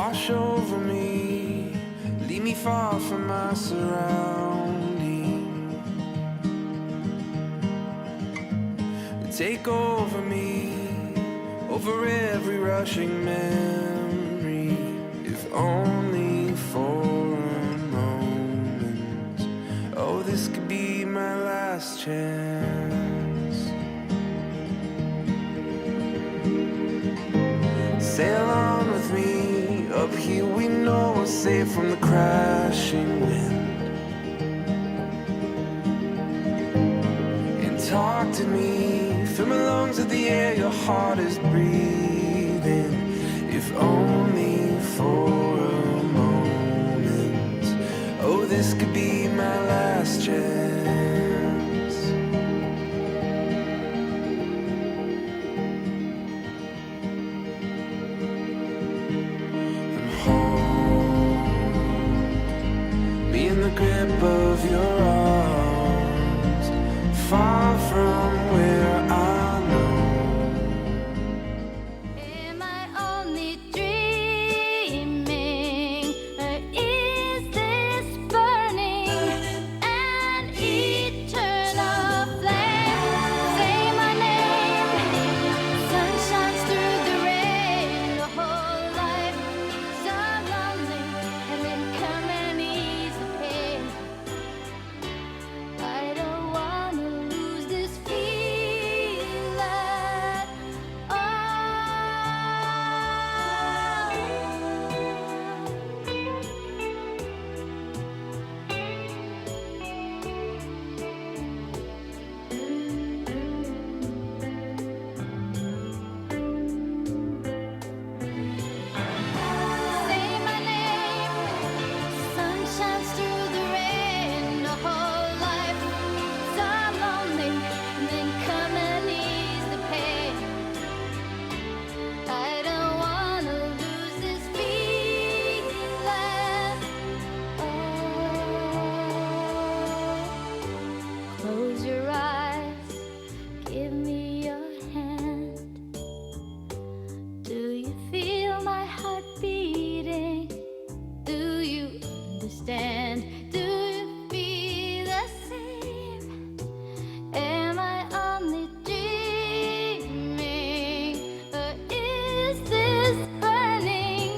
wash over me, leave me far from my surroundings. Take over me, over every rushing memory, if only for a moment. Oh, this could be my last chance. Sail on with me, up here we know we're safe from the crashing wind. And talk to me, fill my lungs with the air your heart is breathing, if only for a moment. Oh, this could be my last chance. In the grip of your arms, far from where I know. Am I only dreaming, or is this burning an eternal flame? Say my name, sun shines through the rain. The whole life so lonely, and then come and ease the pain. I don't wanna lose this feeling. Oh. Say my name, sun shines through the rain. The whole life so lonely, and then come and ease the pain. I don't wanna lose this feeling. Oh. Close your eyes, give me your hand. Do you feel my heart beating? Do you understand? Do you feel the same? Am I only dreaming, or is this burning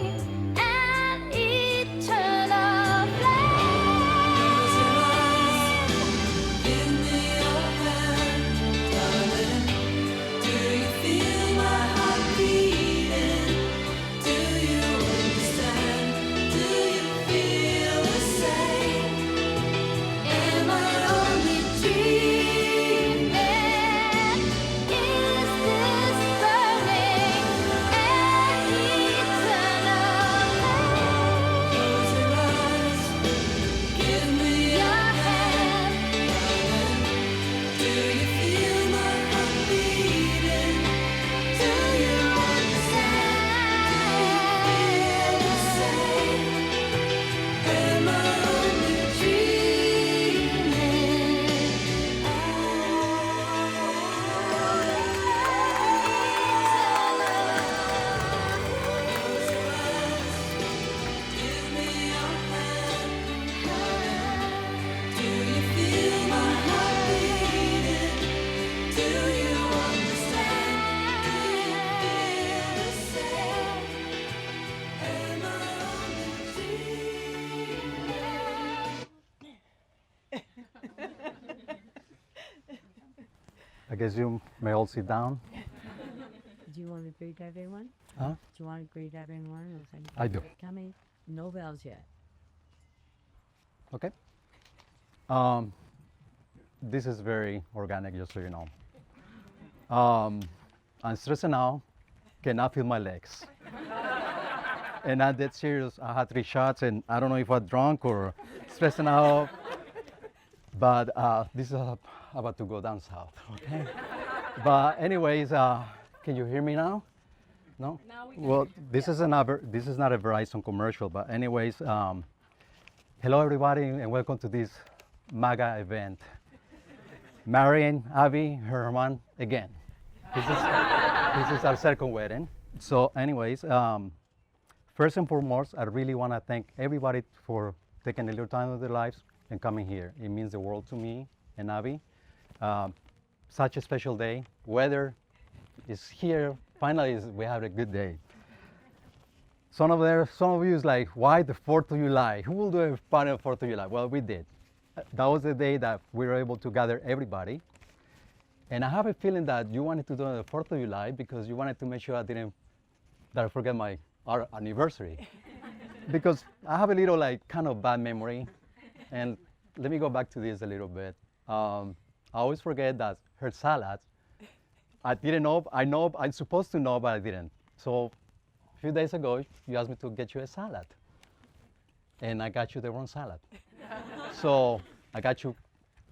an eternal flame? Give me your hand, darling. Do you feel my heart beating? Do you understand? Do you feel the same? Am I only dreaming? Is this burning an eternal Close your eyes, give me your hand. Do you feel my heart beating? Do you understand? Do you feel the same? Am I only I guess you may all sit down. Do you want to greet everyone? Huh? Do you want to greet everyone? Or say, I do. Coming, no bells yet. Okay. This is very organic, just so you know. I'm stressing out, cannot feel my legs. And I'm dead serious. I had 3 shots, and I don't know if I'm drunk or stressing out. But this is about to go down south, okay? But anyways, can you hear me now? No? Now we can Well, this is not a Verizon commercial, but anyways, hello everybody, and welcome to this MAGA event. Marrying Abby Herman again. This is our second wedding. So anyways, First and foremost, I really want to thank everybody for taking a little time of their lives and coming here. It means the world to me and Abby. Such a special day. Weather is here. Finally, we have a good day. Some of you is like, why the 4th of July? Who will do a party on 4th of July? Well, we did. That was the day that we were able to gather everybody. And I have a feeling that you wanted to do it on the 4th of July because you wanted to make sure that I forget our anniversary. Because I have a little kind of bad memory. And let me go back to this a little bit. I always forget that her salad, I didn't know, I'm supposed to know, but I didn't. So a few days ago, you asked me to get you a salad. And I got you the wrong salad. So I got you,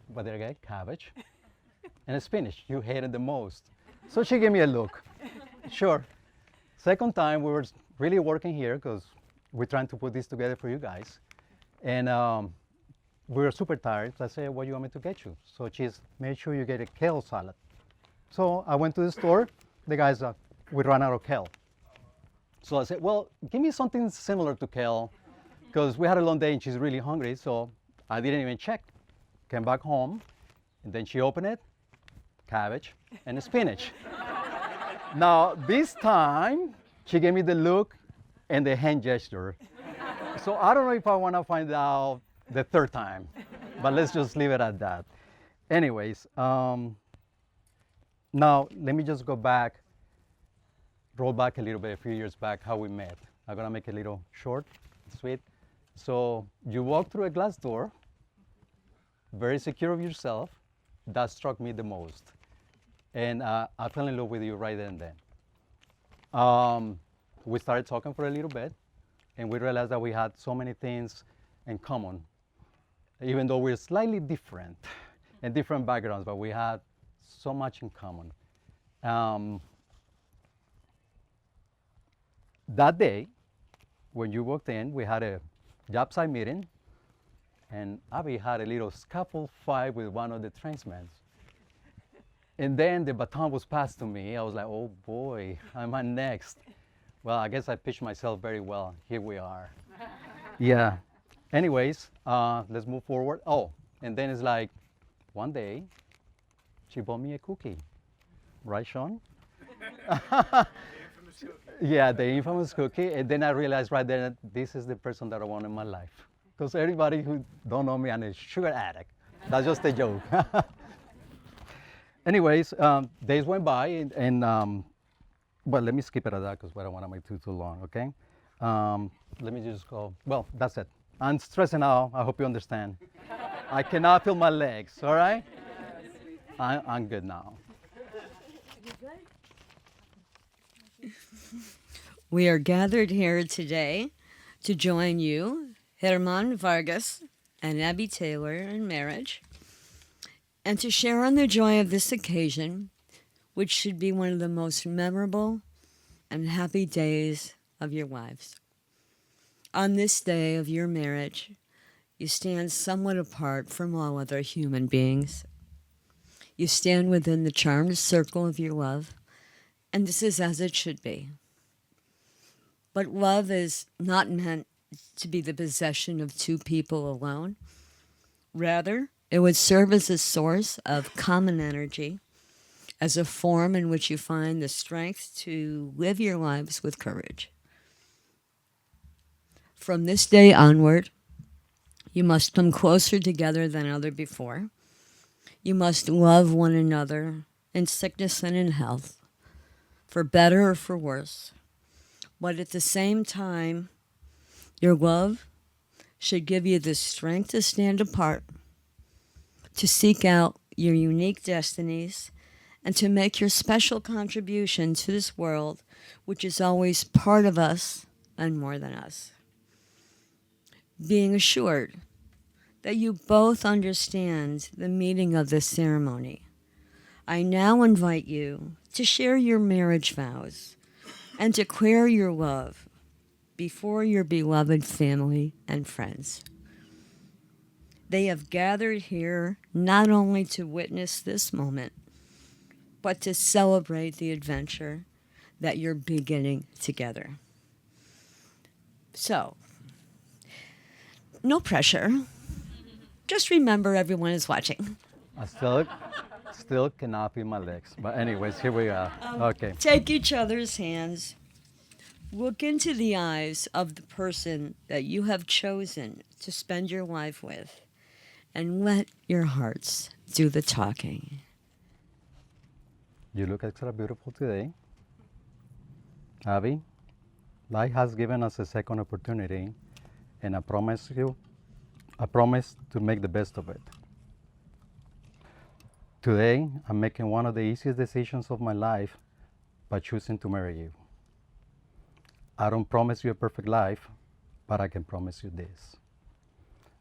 what did I get? Cabbage and a spinach. You hated the most. So she gave me a look. Sure. Second time, we were really working here because we're trying to put this together for you guys. And we were super tired. So I said, what do you want me to get you? So she's made sure you get a kale salad. So I went to the store. The guys, we ran out of kale. So I said, well, give me something similar to kale because we had a long day and she's really hungry. So I didn't even check. Came back home and then she opened it, cabbage and a spinach. Now this time she gave me the look and the hand gesture. So I don't know if I want to find out the third time, but let's just leave it at that. Anyways, now let me just roll back a little bit, a few years back, how we met. I'm gonna make it a little short, sweet. So you walk through a glass door, very secure of yourself. That struck me the most. And I fell in love with you right then and then. We started talking for a little bit, and we realized that we had so many things in common, even though we're slightly different and different backgrounds, but we had so much in common. That day, when you walked in, we had a job site meeting, and Abby had a little scuffle fight with one of the tradesmen. And then the baton was passed to me. I was like, oh boy, I'm on next. Well, I guess I pitched myself very well. Here we are. Yeah. Anyways, let's move forward. Oh, and then it's like, one day, she bought me a cookie. Right, Sean? Yeah, the infamous cookie. And then I realized right there that this is the person that I want in my life. Because everybody who don't know me, I'm a sugar addict. That's just a joke. Anyways, days went by, and well, let me skip it at that because I don't want to make it too long, okay? Let me just go, well, that's it. I'm stressing out, I hope you understand. I cannot feel my legs, all right? I'm good now. We are gathered here today to join you, Herman Vargas and Abby Taylor, in marriage, and to share on the joy of this occasion, which should be one of the most memorable and happy days of your lives. On this day of your marriage, you stand somewhat apart from all other human beings. You stand within the charmed circle of your love, and this is as it should be. But love is not meant to be the possession of two people alone. Rather, it would serve as a source of common energy, as a form in which you find the strength to live your lives with courage. From this day onward, you must come closer together than ever before. You must love one another in sickness and in health, for better or for worse. But at the same time, your love should give you the strength to stand apart, to seek out your unique destinies, and to make your special contribution to this world, which is always part of us and more than us. Being assured that you both understand the meaning of this ceremony, I now invite you to share your marriage vows and declare your love before your beloved family and friends. They have gathered here not only to witness this moment, but to celebrate the adventure that you're beginning together. So, no pressure. Just remember everyone is watching. I still cannot feel my legs. But anyways, here we are. Okay. Take each other's hands. Look into the eyes of the person that you have chosen to spend your life with, and let your hearts do the talking. You look extra beautiful today. Abby, life has given us a second opportunity, and I promise to make the best of it. Today, I'm making one of the easiest decisions of my life by choosing to marry you. I don't promise you a perfect life, but I can promise you this.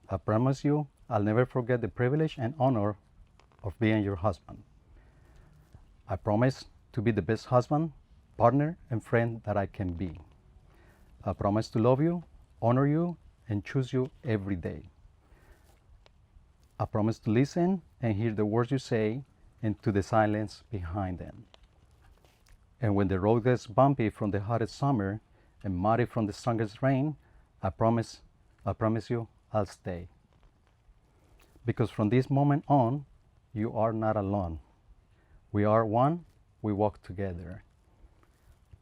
I promise you I'll never forget the privilege and honor of being your husband. I promise to be the best husband, partner, and friend that I can be. I promise to love you, honor you, and choose you every day. I promise to listen and hear the words you say and to the silence behind them. And when the road gets bumpy from the hottest summer and muddy from the strongest rain, I promise you I'll stay. Because from this moment on, you are not alone. We are one, we walk together.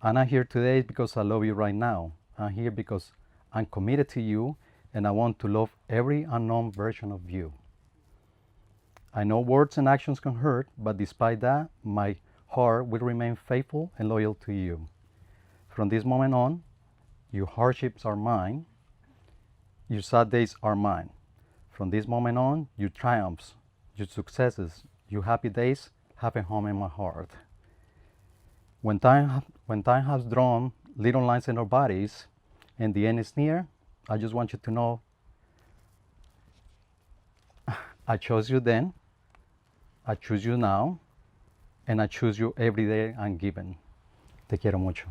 I'm not here today because I love you right now. I'm here because I'm committed to you and I want to love every unknown version of you. I know words and actions can hurt, but despite that, my heart will remain faithful and loyal to you. From this moment on, your hardships are mine, your sad days are mine. From this moment on, your triumphs, your successes, your happy days have a home in my heart. When time has drawn little lines in our bodies and the end is near, I just want you to know I chose you then, I choose you now, and I choose you every day I'm given. Te quiero mucho.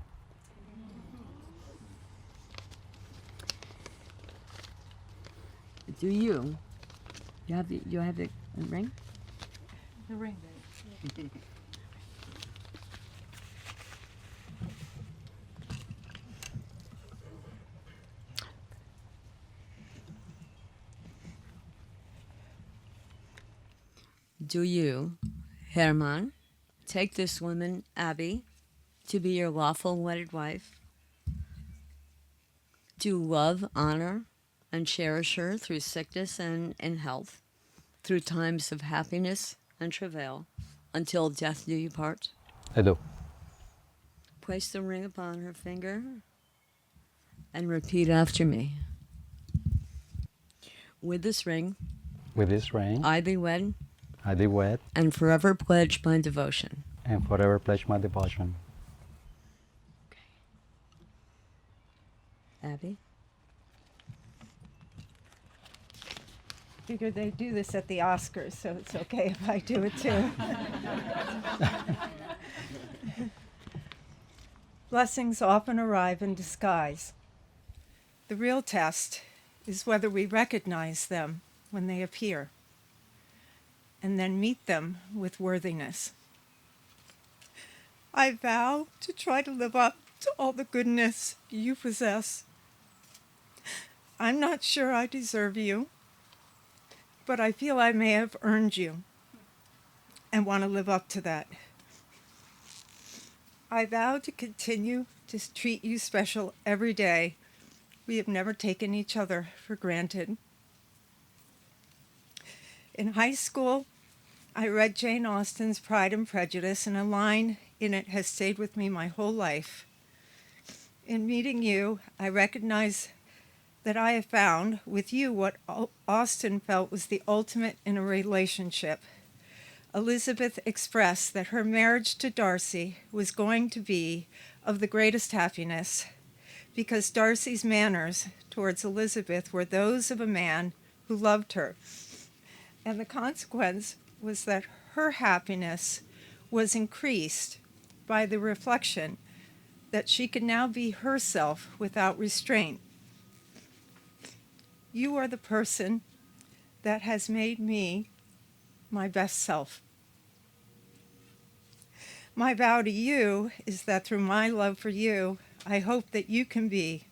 Do you? You have the ring? The ring. Do you, Herman, take this woman, Abby, to be your lawful wedded wife? Do you love, honor, and cherish her through sickness and health, through times of happiness and travail, until death do you part? I do. Place the ring upon her finger and repeat after me. With this ring, With this ring, I thee wed I thee wed and forever pledge my devotion. and forever pledge my devotion. Abby? Figured they'd do this at the Oscars, so it's okay if I do it too. Blessings often arrive in disguise. The real test is whether we recognize them when they appear, and then meet them with worthiness. I vow to try to live up to all the goodness you possess. I'm not sure I deserve you, but I feel I may have earned you and want to live up to that. I vow to continue to treat you special every day. We have never taken each other for granted. In high school, I read Jane Austen's Pride and Prejudice, and a line in it has stayed with me my whole life. In meeting you, I recognize that I have found with you what Austen felt was the ultimate in a relationship. Elizabeth expressed that her marriage to Darcy was going to be of the greatest happiness because Darcy's manners towards Elizabeth were those of a man who loved her. And the consequence was that her happiness was increased by the reflection that she could now be herself without restraint. You are the person that has made me my best self. My vow to you is that through my love for you, I hope that you can be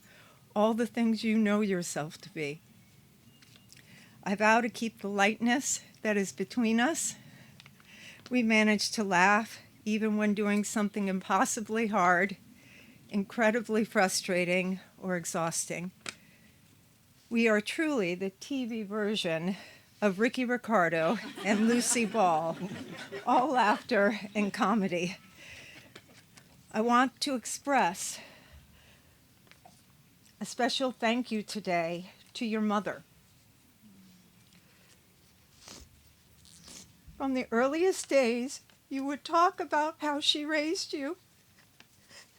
all the things you know yourself to be. I vow to keep the lightness that is between us. We manage to laugh even when doing something impossibly hard, incredibly frustrating, or exhausting. We are truly the TV version of Ricky Ricardo and Lucy Ball, all laughter and comedy. I want to express a special thank you today to your mother. From the earliest days, you would talk about how she raised you.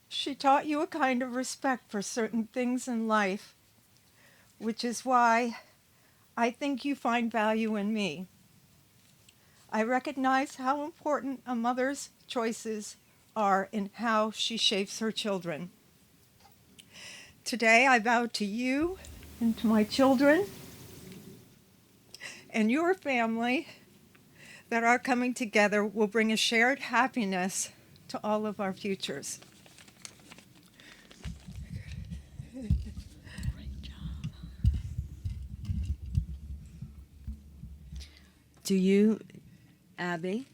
She taught you a kind of respect for certain things in life, which is why I think you find value in me. I recognize how important a mother's choices are in how she shapes her children. Today, I vow to you and to my children and your family that our coming together will bring a shared happiness to all of our futures. Do you, Abby,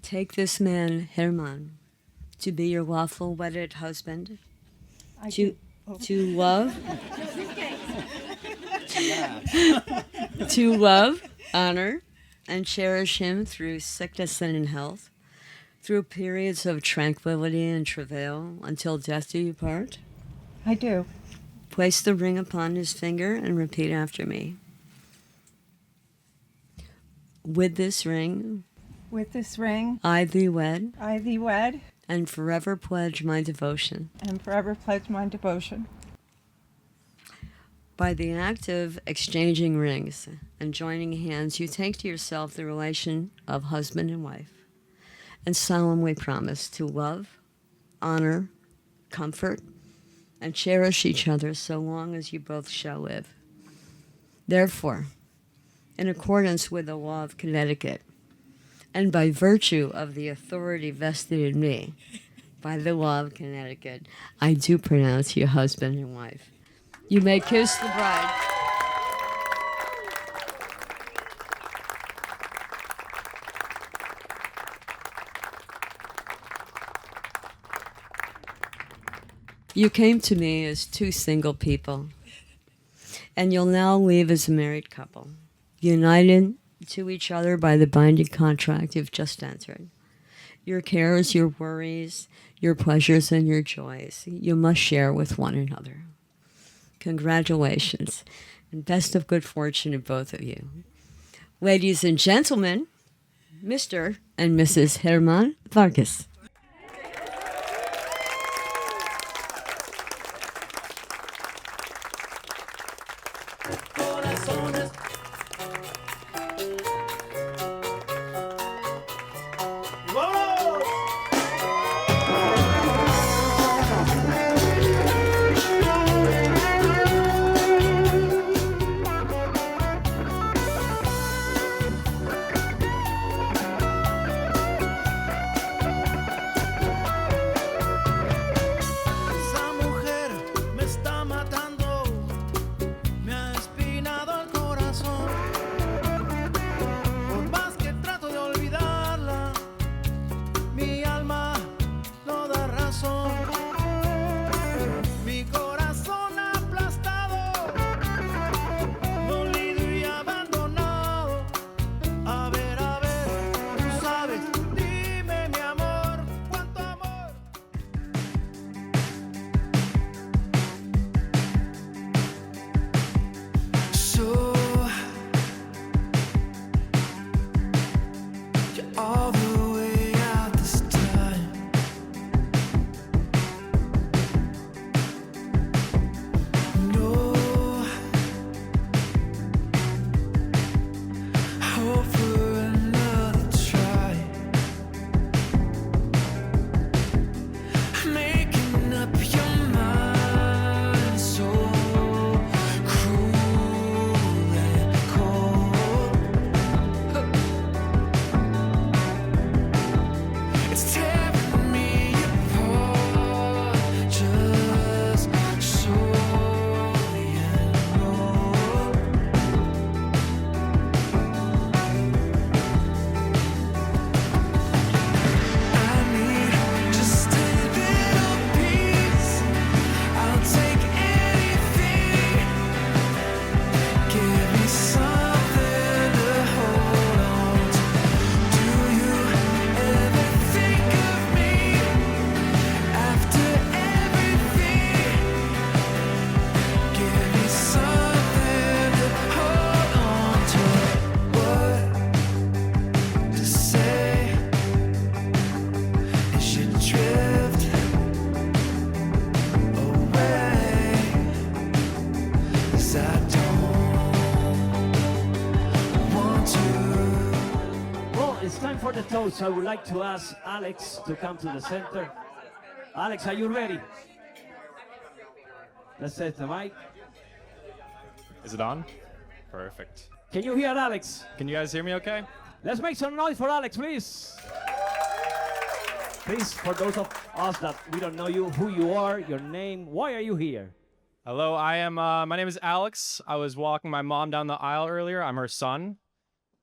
take this man, Herman, to be your lawful wedded husband? I To, do- oh. to love? To love, honor, and cherish him through sickness and in health, through periods of tranquility and travail, until death do you part? I do. Place the ring upon his finger and repeat after me. With this ring, With this ring, I thee wed, I thee wed, and forever pledge my devotion. and forever pledge my devotion. By the act of exchanging rings and joining hands, you take to yourself the relation of husband and wife, and solemnly promise to love, honor, comfort, and cherish each other so long as you both shall live. Therefore, in accordance with the law of Connecticut, and by virtue of the authority vested in me by the law of Connecticut, I do pronounce you husband and wife. You may kiss the bride. You came to me as two single people, and you'll now leave as a married couple, united to each other by the binding contract you've just entered. Your cares, your worries, your pleasures, and your joys you must share with one another. Congratulations, and best of good fortune to both of you. Ladies and gentlemen, Mr. and Mrs. Herman Vargas. Esa mujer me está matando, me ha espinado 'cause I don't want to. Well, it's time for the toast. I would like to ask Alex to come to the center. Alex, are you ready? Let's set the mic. Is it on? Perfect. Can you hear Alex? Can you guys hear me okay? Let's make some noise for Alex, please. Please, for those of us that we don't know you, who you are, your name, why are you here? Hello, my name is Alex. I was walking my mom down the aisle earlier. I'm her son.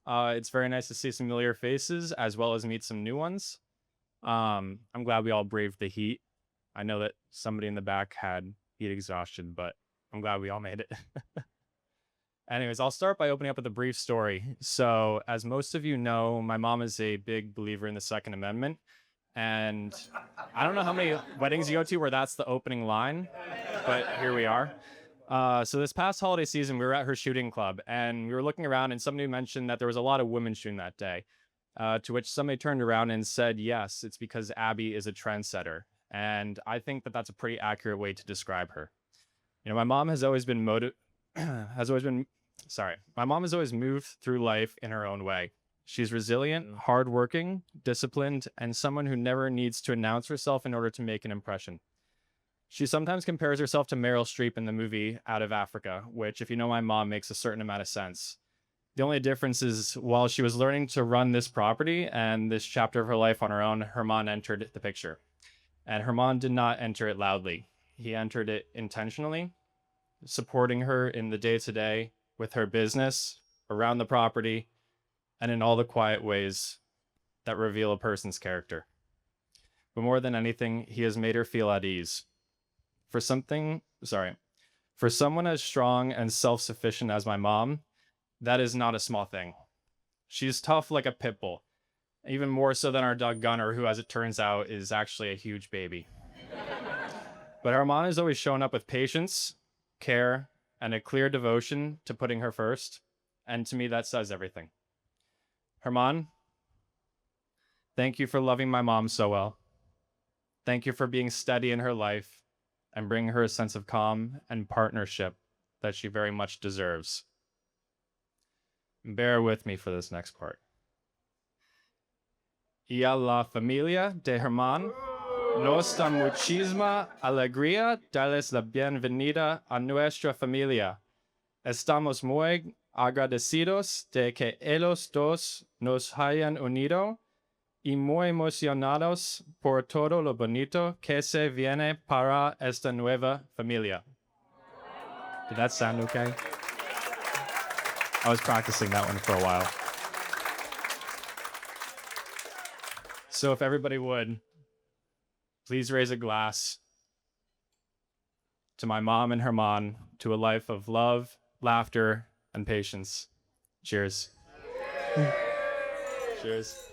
It's very nice to see some familiar faces as well as meet some new ones. I'm glad we all braved the heat. I know that somebody in the back had heat exhaustion, but I'm glad we all made it. Anyways, I'll start by opening up with a brief story. So, as most of you know, my mom is a big believer in the Second Amendment. And I don't know how many weddings you go to where that's the opening line, but here we are. So this past holiday season, we were at her shooting club, and we were looking around, and somebody mentioned that there was a lot of women shooting that day, to which somebody turned around and said, yes, it's because Abby is a trendsetter. And I think that that's a pretty accurate way to describe her. You know, my mom has always been my mom has always moved through life in her own way. She's resilient, hardworking, disciplined, and someone who never needs to announce herself in order to make an impression. She sometimes compares herself to Meryl Streep in the movie Out of Africa, which, if you know my mom, makes a certain amount of sense. The only difference is, while she was learning to run this property and this chapter of her life on her own, Herman entered the picture. And Herman did not enter it loudly. He entered it intentionally, supporting her in the day-to-day with her business, around the property, and in all the quiet ways that reveal a person's character. But more than anything, he has made her feel at ease. For someone as strong and self-sufficient as my mom, that is not a small thing. She's tough like a pit bull, even more so than our dog Gunner, who, as it turns out, is actually a huge baby. But Herman has always shown up with patience, care, and a clear devotion to putting her first, and to me that says everything. Herman, thank you for loving my mom so well. Thank you for being steady in her life and bringing her a sense of calm and partnership that she very much deserves. Bear with me for this next part. Y a la familia de Herman, nos da muchísima alegría darles la bienvenida a nuestra familia. Estamos muy agradecidos de que ellos dos nos hayan unido y muy emocionados por todo lo bonito que se viene para esta nueva familia. Did that sound okay? I was practicing that one for a while. So if everybody would, please raise a glass to my mom and Herman, to a life of love, laughter, and patience. Cheers. Cheers.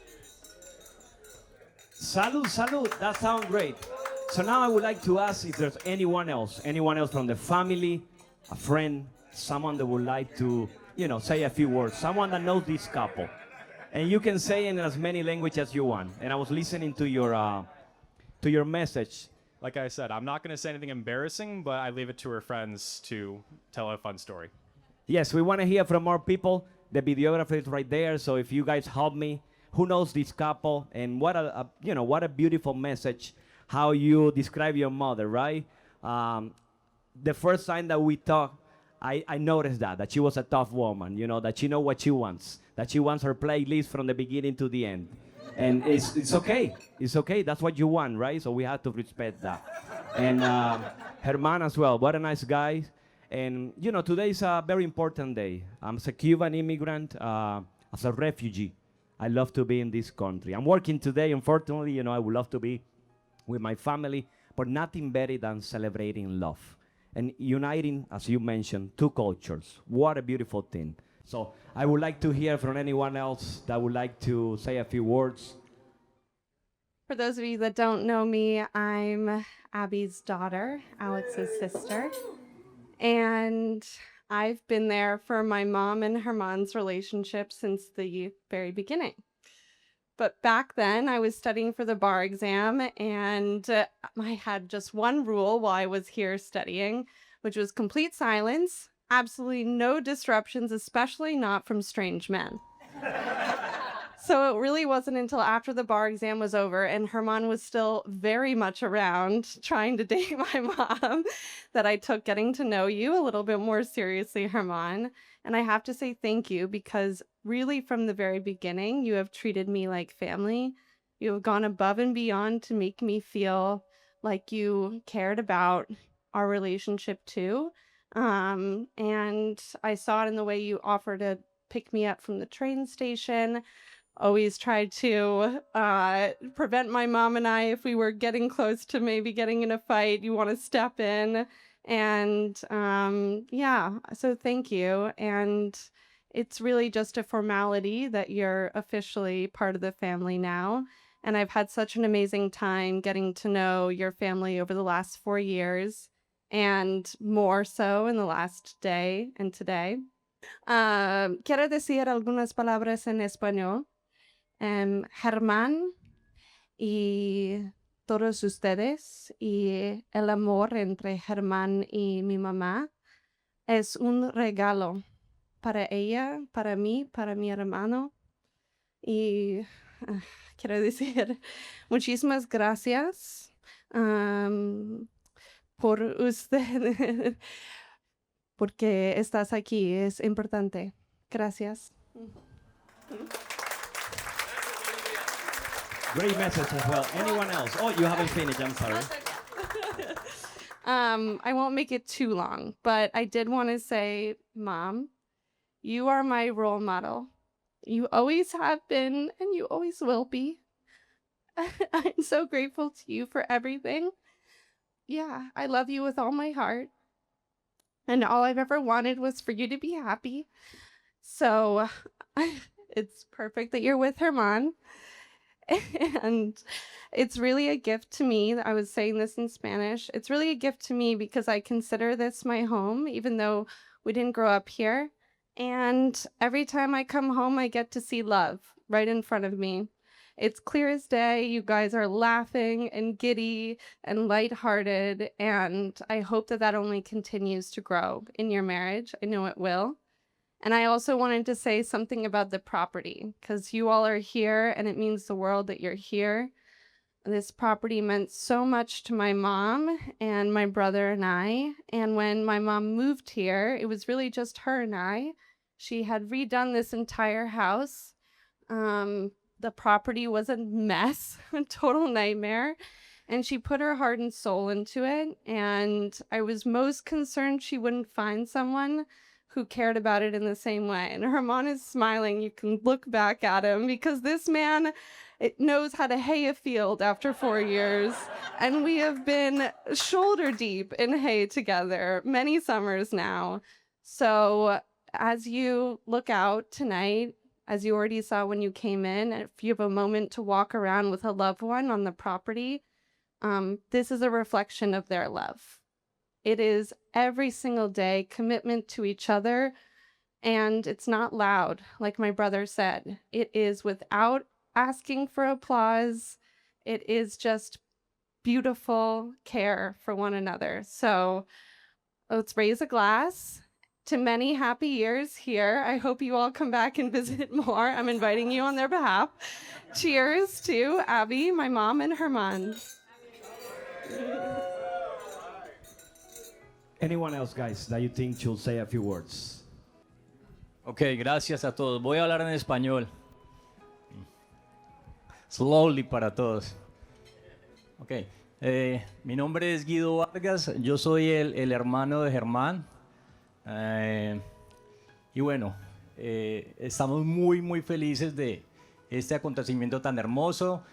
Salud, salud. That sounds great. So now I would like to ask if there's anyone else from the family, a friend, someone that would like to, say a few words, someone that knows this couple. And you can say in as many languages as you want. And I was listening to your message. Like I said, I'm not going to say anything embarrassing, but I leave it to her friends to tell a fun story. Yes, we want to hear from more people. The videographer is right there, so if you guys help me, who knows this couple? And what a beautiful message, how you describe your mother, right? The first time that we talked, I noticed that she was a tough woman, that she knows what she wants, that she wants her playlist from the beginning to the end. And it's okay. It's okay. That's what you want, right? So we have to respect that. And Herman as well. What a nice guy. And, today is a very important day. I'm a Cuban immigrant, as a refugee. I love to be in this country. I'm working today, unfortunately, I would love to be with my family, but nothing better than celebrating love and uniting, as you mentioned, two cultures. What a beautiful thing. So I would like to hear from anyone else that would like to say a few words. For those of you that don't know me, I'm Abby's daughter, Alex's sister. And I've been there for my mom and Herman's relationship since the very beginning. But back then, I was studying for the bar exam, and I had just one rule while I was here studying, which was complete silence. absolutely no disruptions, especially not from strange men. So it really wasn't until after the bar exam was over and Herman was still very much around trying to date my mom that I took getting to know you a little bit more seriously, Herman. And I have to say thank you because really from the very beginning, you have treated me like family. You have gone above and beyond to make me feel like you cared about our relationship too. And I saw it in the way you offered to pick me up from the train station. Always tried to prevent my mom and I if we were getting close to maybe getting in a fight. You want to step in. And yeah, so thank you. And it's really just a formality that you're officially part of the family now. And I've had such an amazing time getting to know your family over the last 4 years and more so in the last day and today. Quiero decir algunas palabras en español. Germán y todos ustedes y el amor entre Germán y mi mamá es un regalo para ella, para mí, para mi hermano. Y quiero decir muchísimas gracias por usted, porque estás aquí, es importante. Gracias. Great message as well. Anyone else? Oh, you haven't finished. I'm sorry. I won't make it too long, but I did want to say, Mom, you are my role model. You always have been, and you always will be. I'm so grateful to you for everything. Yeah, I love you with all my heart. And all I've ever wanted was for you to be happy. So it's perfect that you're with Herman. And it's really a gift to me. I was saying this in Spanish. It's really a gift to me because I consider this my home, even though we didn't grow up here. And every time I come home, I get to see love right in front of me. It's clear as day. You guys are laughing and giddy and lighthearted. And I hope that that only continues to grow in your marriage. I know it will. And I also wanted to say something about the property because you all are here and it means the world that you're here. This property meant so much to my mom and my brother and I. And when my mom moved here, it was really just her and I. She had redone this entire house. The property was a mess, a total nightmare. And she put her heart and soul into it. And I was most concerned she wouldn't find someone who cared about it in the same way. And Herman is smiling. You can look back at him because this man knows how to hay a field after 4 years. And we have been shoulder deep in hay together many summers now. So as you look out tonight, as you already saw when you came in, if you have a moment to walk around with a loved one on the property, this is a reflection of their love. It is every single day commitment to each other, and it's not loud, like my brother said. It is without asking for applause. It is just beautiful care for one another. So let's raise a glass to many happy years here. I hope you all come back and visit more. I'm inviting you on their behalf. Cheers to Abby, my mom, and Herman. Anyone else, guys, that you think should say a few words? Ok, gracias a todos. Voy a hablar en español. Slowly para todos. Ok, mi nombre es Guido Vargas. Yo soy el hermano de Germán. Y bueno, estamos muy felices de este acontecimiento tan hermoso.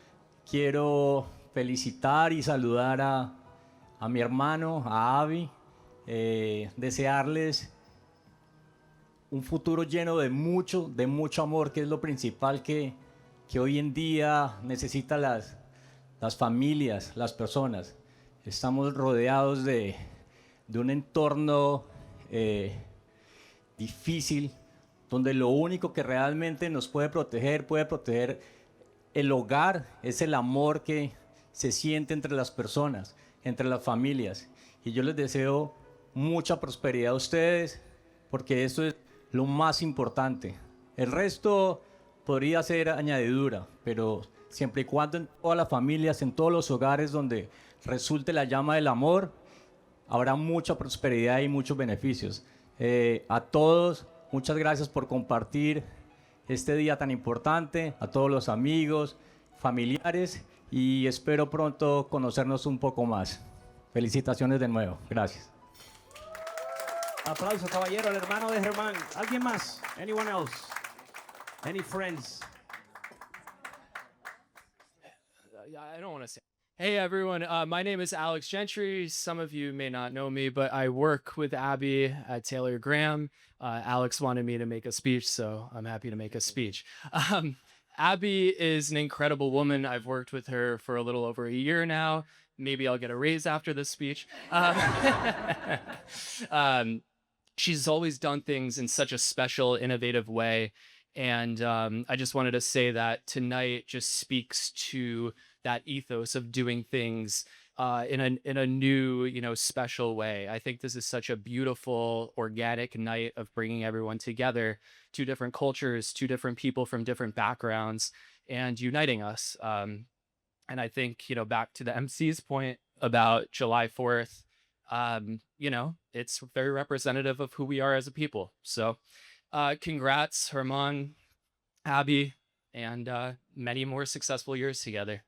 Quiero felicitar y saludar a mi hermano, a Abby. Desearles un futuro lleno de mucho amor, que es lo principal que hoy en día necesitan las familias, las personas. Estamos rodeados de un entorno difícil, donde lo único que realmente nos puede proteger el hogar, es el amor que se siente entre las personas, entre las familias. Y yo les deseo mucha prosperidad a ustedes, porque eso es lo más importante. El resto podría ser añadidura, pero siempre y cuando en todas las familias, en todos los hogares donde resulte la llama del amor, habrá mucha prosperidad y muchos beneficios. A todos, muchas gracias por compartir este día tan importante, a todos los amigos, familiares, y espero pronto conocernos un poco más. Felicitaciones de nuevo. Gracias. Aplausos, caballero, el hermano de Germán. ¿Alguien más? Anyone else? Any friends? I don't want to say. Hey everyone, my name is Alex Gentry. Some of you may not know me, but I work with Abby at Taylor Graham. Alex wanted me to make a speech, so I'm happy to make a speech. Abby is an incredible woman. I've worked with her for a little over a year now. Maybe I'll get a raise after this speech. She's always done things in such a special, innovative way. And I just wanted to say that tonight just speaks to that ethos of doing things in a new, special way. I think this is such a beautiful, organic night of bringing everyone together, two different cultures, two different people from different backgrounds, and uniting us. And I think, back to the MC's point about July 4th, it's very representative of who we are as a people. So congrats, Herman, Abby, and many more successful years together.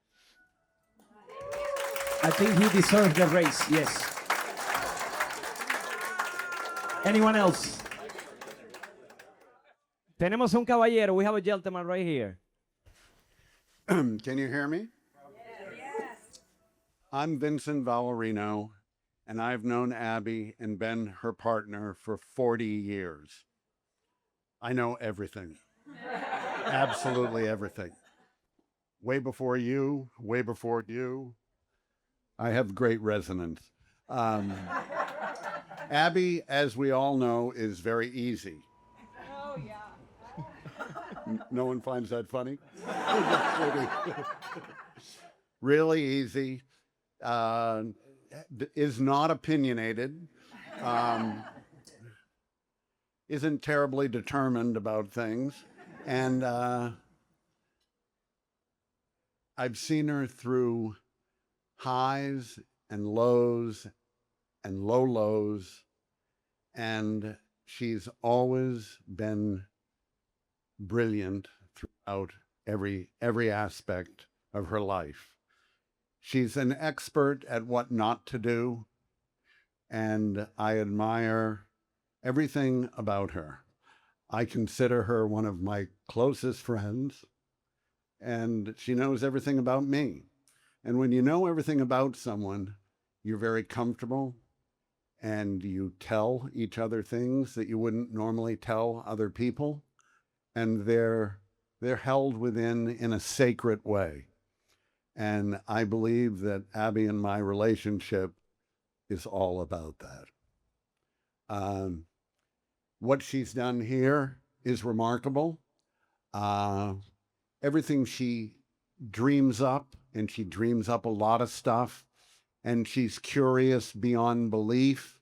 I think he deserves the race, yes. Anyone else? Tenemos un caballero. We have a gentleman right here. Can you hear me? Yes. I'm Vincent Valerino, and I've known Abby and been her partner for 40 years. I know everything. Absolutely everything. Way before you, way before you. I have great resonance. Abby, as we all know, is very easy. Oh, yeah. No one finds that funny? Really easy. Is not opinionated. Isn't terribly determined about things. And I've seen her through highs and lows and low lows, and she's always been brilliant throughout every aspect of her life. She's an expert at what not to do, and I admire everything about her. I consider her one of my closest friends, and she knows everything about me. And when you know everything about someone, you're very comfortable, and you tell each other things that you wouldn't normally tell other people, and they're held within in a sacred way. And I believe that Abby and my relationship is all about that. What she's done here is remarkable. Everything she dreams up, and she dreams up a lot of stuff, and she's curious beyond belief.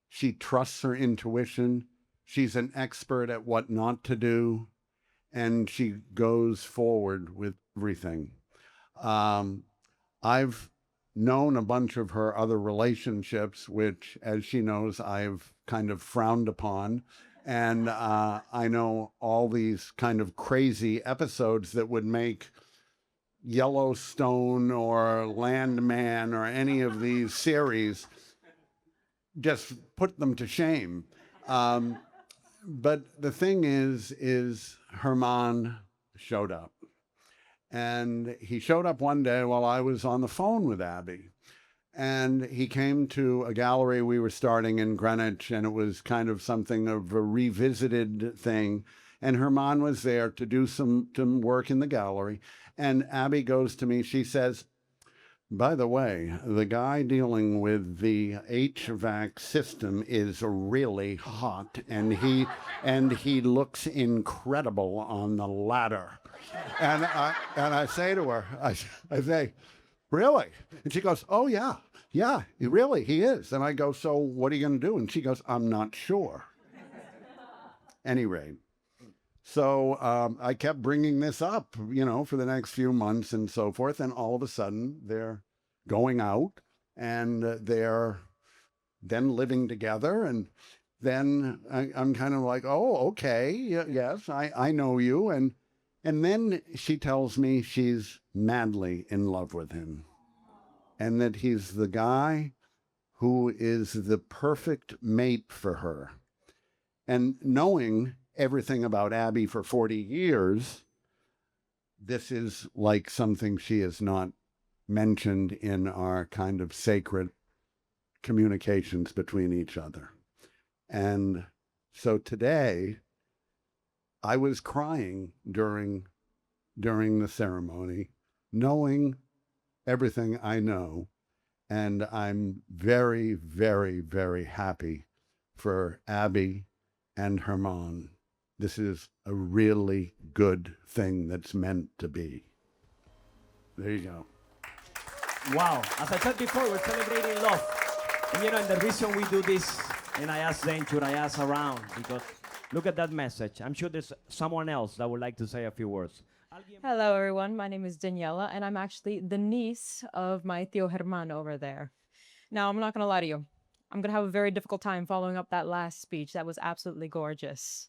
She trusts her intuition. She's an expert at what not to do, and she goes forward with everything. I've known a bunch of her other relationships, which, as she knows, I've kind of frowned upon. And I know all these kind of crazy episodes that would make Yellowstone or Landman or any of these series, just put them to shame. But the thing is Herman showed up. And he showed up one day while I was on the phone with Abby. And he came to a gallery we were starting in Greenwich, and it was kind of something of a revisited thing. And Herman was there to do some work in the gallery. And Abby goes to me, she says, by the way, the guy dealing with the HVAC system is really hot, and he looks incredible on the ladder. And I say to her, I say, really? And she goes, oh yeah, he is. And I go, so what are you going to do? And she goes, I'm not sure. any rate, so I kept bringing this up, for the next few months and so forth. And all of a sudden, they're going out and they're then living together. And then I'm kind of like, oh, okay, yes, I know you. And then she tells me she's madly in love with him and that he's the guy who is the perfect mate for her. And knowing everything about Abby for 40 years, this is like something she has not mentioned in our kind of sacred communications between each other. And so today, I was crying during the ceremony, knowing everything I know, and I'm very, very, very happy for Abby and Herman. This is a really good thing that's meant to be. There you go. Wow. As I said before, we're celebrating love. And and the reason we do this, and I ask Zenture, I ask around, because look at that message. I'm sure there's someone else that would like to say a few words. Hello, everyone. My name is Daniela, and I'm actually the niece of my Tío Herman over there. Now, I'm not going to lie to you. I'm going to have a very difficult time following up that last speech. That was absolutely gorgeous.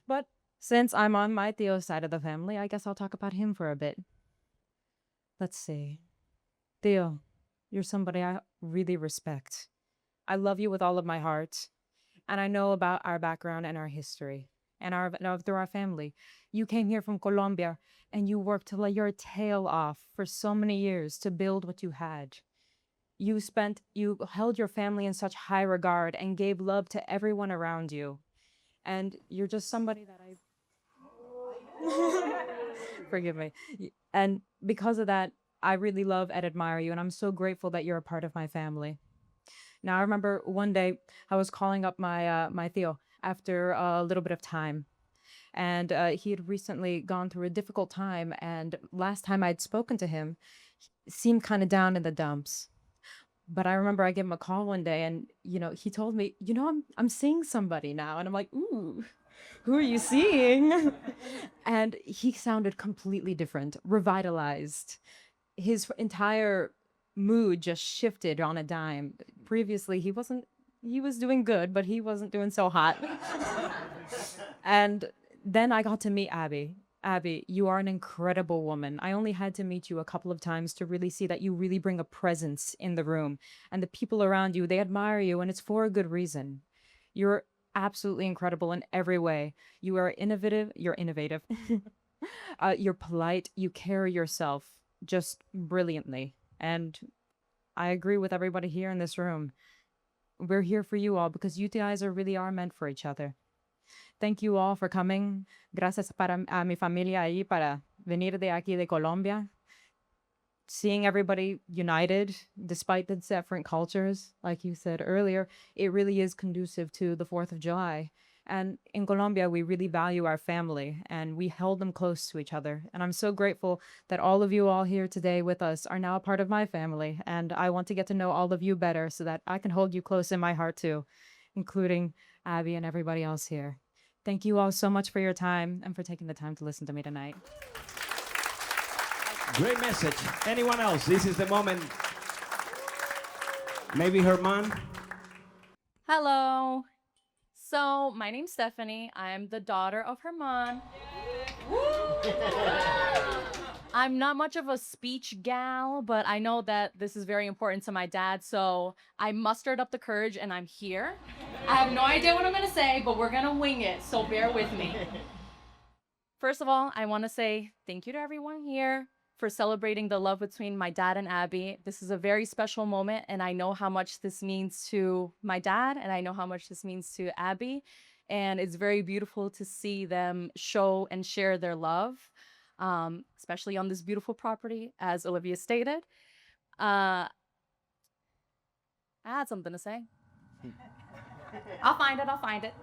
But since I'm on my Tío's side of the family, I guess I'll talk about him for a bit. Let's see. Tío, you're somebody I really respect. I love you with all of my heart, and I know about our background and our history, and through our family. You came here from Colombia, and you worked your tail off for so many years to build what you had. You held your family in such high regard and gave love to everyone around you. And you're just somebody that forgive me. And because of that, I really love and admire you, and I'm so grateful that you're a part of my family. Now, I remember one day I was calling up my Tío after a little bit of time, and he had recently gone through a difficult time, and last time I'd spoken to him, he seemed kind of down in the dumps. But I remember I gave him a call one day, and he told me, I'm seeing somebody now, and I'm like, ooh, who are you seeing? And he sounded completely different, revitalized. His entire mood just shifted on a dime. Previously, he was doing good, but he wasn't doing so hot. And then I got to meet Abby. Abby, you are an incredible woman. I only had to meet you a couple of times to really see that you really bring a presence in the room. And the people around you, they admire you, and it's for a good reason. You're absolutely incredible in every way. You are innovative. You're innovative. You're polite. You carry yourself just brilliantly. And I agree with everybody here in this room. We're here for you all because you guys really are meant for each other. Thank you all for coming. Gracias a mi familia ahí para venir de aquí de Colombia. Seeing everybody united despite the different cultures, like you said earlier, it really is conducive to the 4th of July. And in Colombia, we really value our family, and we held them close to each other. And I'm so grateful that all of you all here today with us are now a part of my family. And I want to get to know all of you better so that I can hold you close in my heart too, including Abby and everybody else here. Thank you all so much for your time and for taking the time to listen to me tonight. Great message. Anyone else? This is the moment. Maybe Herman? Hello. So, my name's Stephanie. I'm the daughter of Herman. I'm not much of a speech gal, but I know that this is very important to my dad, so I mustered up the courage and I'm here. I have no idea what I'm gonna say, but we're gonna wing it, so bear with me. First of all, I wanna say thank you to everyone here for celebrating the love between my dad and Abby. This is a very special moment, and I know how much this means to my dad, and I know how much this means to Abby, and it's very beautiful to see them show and share their love, especially on this beautiful property, as Olivia stated. I had something to say. I'll find it.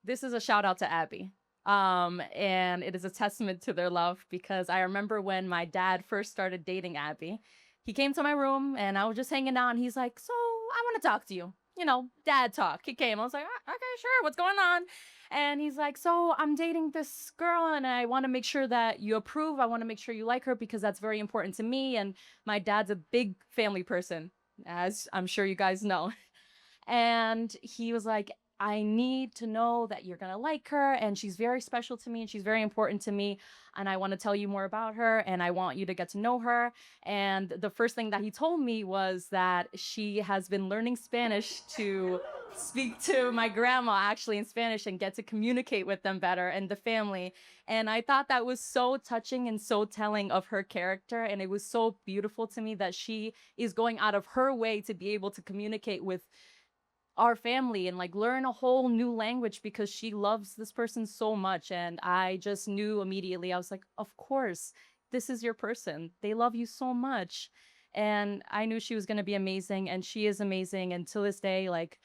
This is a shout out to Abby. And it is a testament to their love because I remember when my dad first started dating Abby, he came to my room and I was just hanging out and he's like, so I want to talk to you. dad talk. He came. I was like, "Ah, okay, sure. What's going on?" And he's like, "So I'm dating this girl and I want to make sure that you approve. I want to make sure you like her because that's very important to me. And my dad's a big family person, as I'm sure you guys know." And he was like, "I need to know that you're going to like her. And she's very special to me and she's very important to me. And I want to tell you more about her and I want you to get to know her." And the first thing that he told me was that she has been learning Spanish to speak to my grandma actually in Spanish and get to communicate with them better and the family. And I thought that was so touching and so telling of her character. And it was so beautiful to me that she is going out of her way to be able to communicate with our family and like learn a whole new language because she loves this person so much. And I just knew immediately, I was like, of course, this is your person. They love you so much. And I knew she was going to be amazing, and she is amazing. And to this day, like,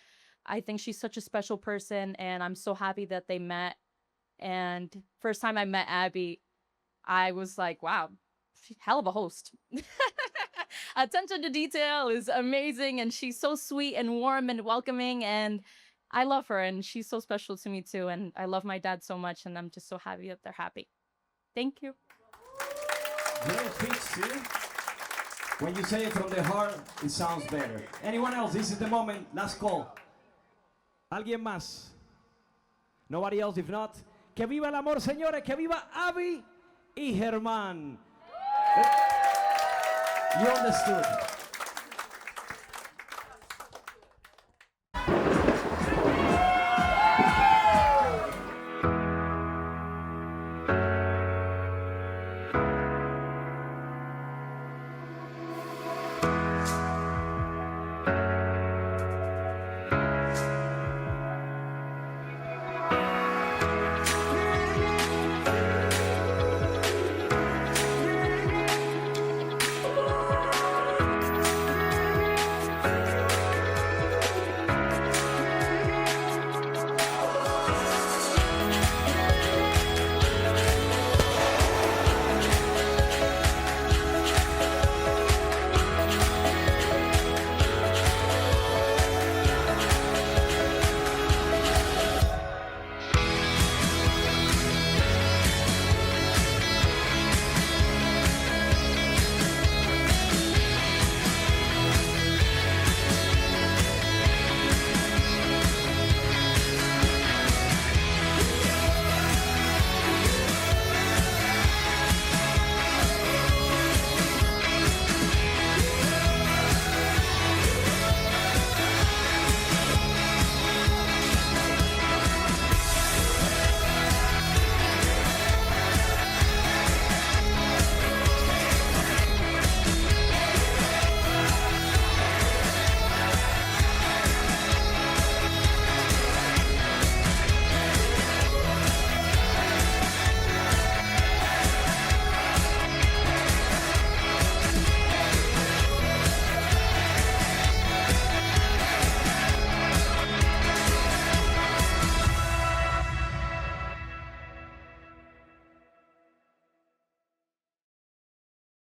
I think she's such a special person, and I'm so happy that they met. And first time I met Abby, I was like, wow, hell of a host. Attention to detail is amazing, and she's so sweet and warm and welcoming, and I love her, and she's so special to me too. And I love my dad so much, and I'm just so happy that they're happy. Thank you. Great speech, see? When you say it from the heart, it sounds better. Anyone else? This is the moment. Last call. ¿Alguien más? Nobody else? If not, que viva el amor, señores. Que viva Abby y Germán. You understood.